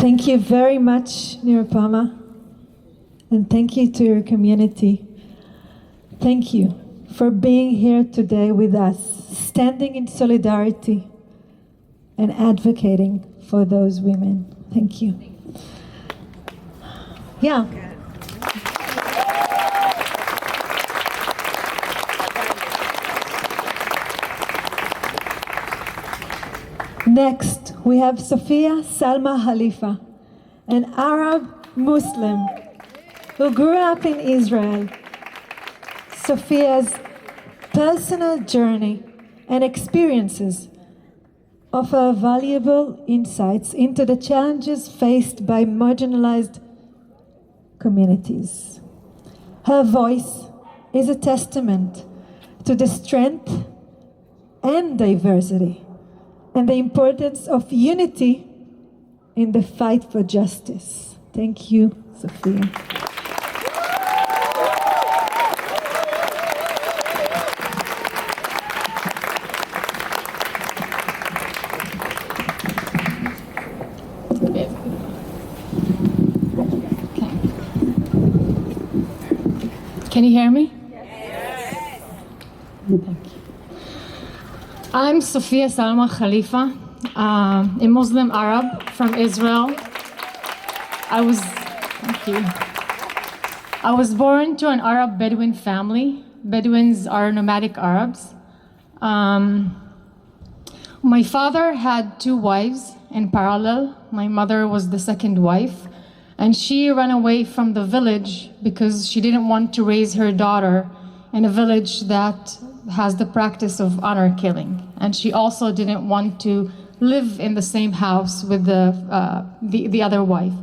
Thank you very much, Nirupama, and thank you to your community. Thank you for being here today with us, standing in solidarity and advocating for those women. Thank you. Yeah. Next, we have Sophia Salma Khalifa, an Arab Muslim who grew up in Israel. Sophia's personal journey and experiences offer valuable insights into the challenges faced by marginalized communities. Her voice is a testament to the strength and diversity and the importance of unity in the fight for justice. Thank you, Sophia. Can you hear me? Yes. Thank you. I'm Sophia Salma Khalifa, a Muslim Arab from Israel. I was born to an Arab Bedouin family. Bedouins are nomadic Arabs. My father had 2 wives in parallel. My mother was the second wife, and she ran away from the village because she didn't want to raise her daughter in a village that has the practice of honor killing. And she also didn't want to live in the same house with the other wife.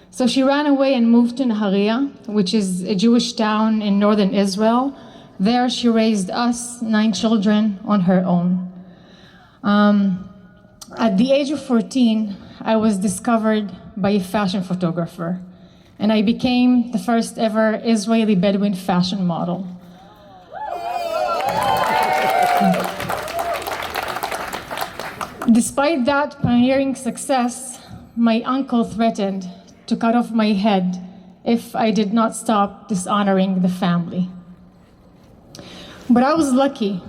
So she ran away and moved to Nahariya, which is a Jewish town in northern Israel. There she raised us, 9 children, on her own. At the age of 14, I was discovered by a fashion photographer, and I became the first ever Israeli Bedouin fashion model. Despite that pioneering success, my uncle threatened to cut off my head if I did not stop dishonoring the family. But I was lucky.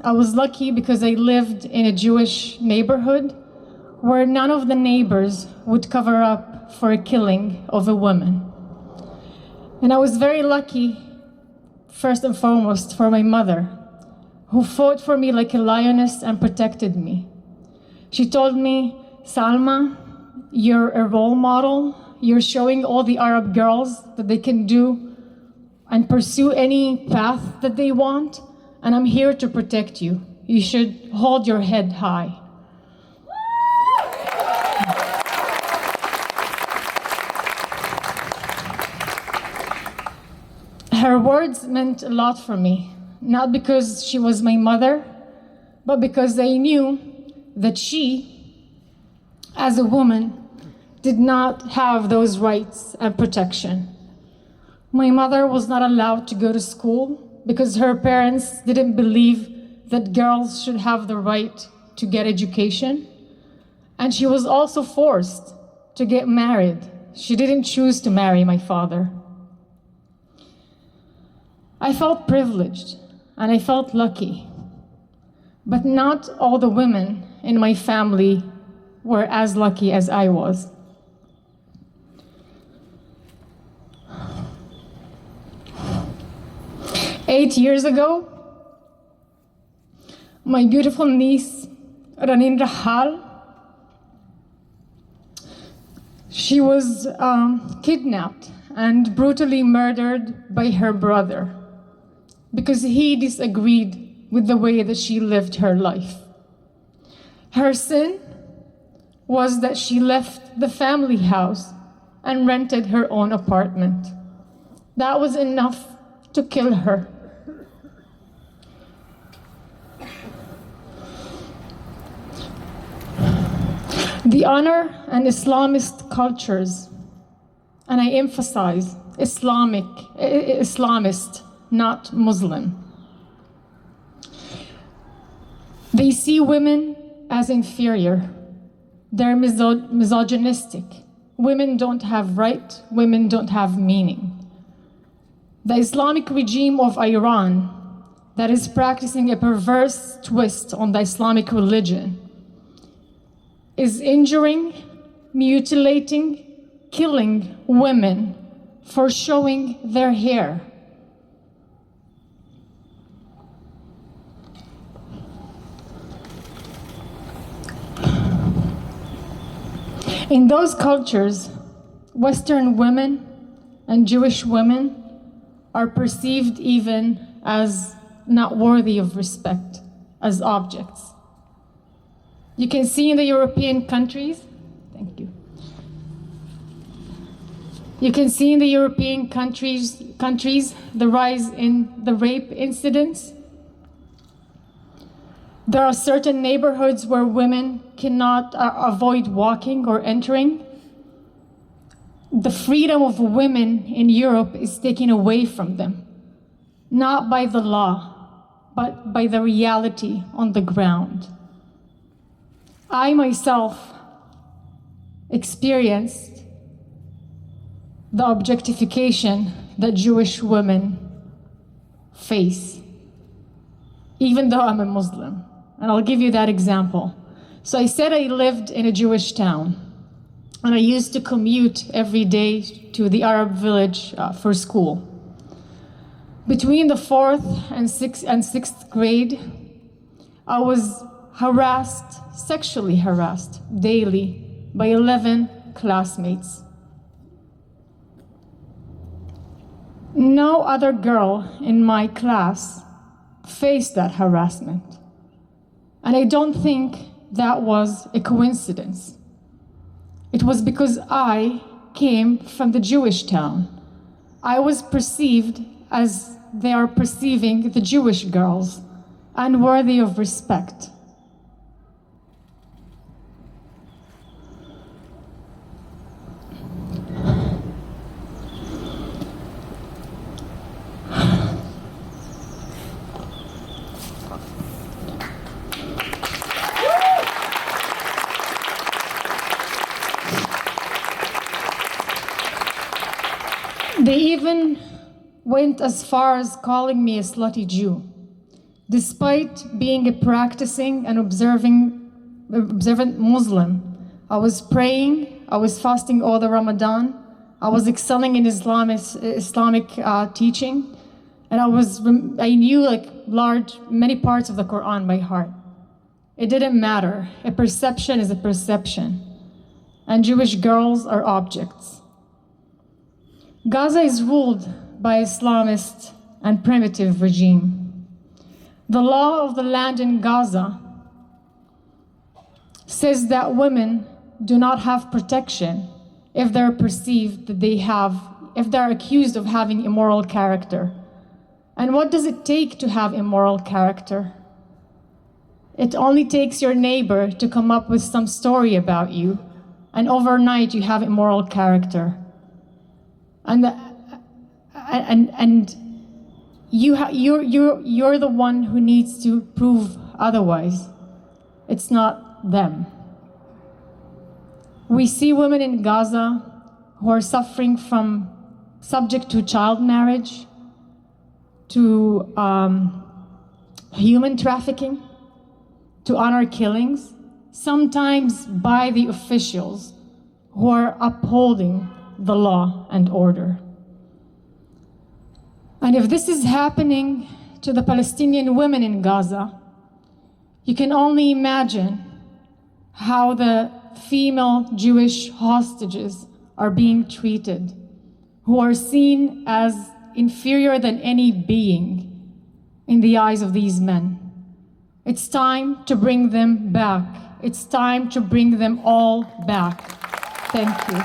I was lucky because I lived in a Jewish neighborhood where none of the neighbors would cover up for a killing of a woman. And I was very lucky, first and foremost, for my mother, who fought for me like a lioness and protected me. She told me, Salma, you're a role model. You're showing all the Arab girls that they can do and pursue any path that they want, and I'm here to protect you. You should hold your head high. Her words meant a lot for me, not because she was my mother, but because I knew that she, as a woman, did not have those rights and protection. My mother was not allowed to go to school because her parents didn't believe that girls should have the right to get education. And she was also forced to get married. She didn't choose to marry my father. I felt privileged and I felt lucky, but not all the women in my family were as lucky as I was. Eight years ago, my beautiful niece, Ranin Rahal, she was kidnapped and brutally murdered by her brother because he disagreed with the way that she lived her life. Her sin was that she left the family house and rented her own apartment. That was enough to kill her. The honor and Islamist cultures, and I emphasize Islamist, not Muslim. They see women as inferior. They're misogynistic. women don't have right, women don't have meaning. The Islamic regime of Iran that is practicing a perverse twist on the Islamic religion is injuring, mutilating, killing women for showing their hair. In those cultures, Western women and Jewish women are perceived even as not worthy of respect, as objects. You can see in the European countries, thank you. You can see in the European countries the rise in the rape incidents. There are certain neighborhoods where women cannot avoid walking or entering. The freedom of women in Europe is taken away from them, not by the law, but by the reality on the ground. I myself experienced the objectification that Jewish women face, even though I'm a Muslim. And I'll give you that example. So I said I lived in a Jewish town, and I used to commute every day to the Arab village for school. Between the 4th and 6th grade, I was sexually harassed daily by 11 classmates. No other girl in my class faced that harassment. And I don't think that was a coincidence. It was because I came from the Jewish town. I was perceived as they are perceiving the Jewish girls, unworthy of respect. They even went as far as calling me a slutty Jew. Despite being a practicing and observant Muslim, I was praying, I was fasting all the Ramadan, I was excelling in Islamic teaching, and I knew many parts of the Quran by heart. It didn't matter. A perception is a perception, and Jewish girls are objects. Gaza is ruled by Islamist and primitive regime. The law of the land in Gaza says that women do not have protection if they're perceived that if they're accused of having immoral character. And what does it take to have immoral character? It only takes your neighbor to come up with some story about you, and overnight you have immoral character. And you're the one who needs to prove otherwise. It's not them. We see women in Gaza who are suffering from subject to child marriage, to human trafficking, to honor killings, sometimes by the officials who are upholding the law and order. And if this is happening to the Palestinian women in Gaza, you can only imagine how the female Jewish hostages are being treated, who are seen as inferior than any being in the eyes of these men. It's time to bring them back. It's time to bring them all back. Thank you.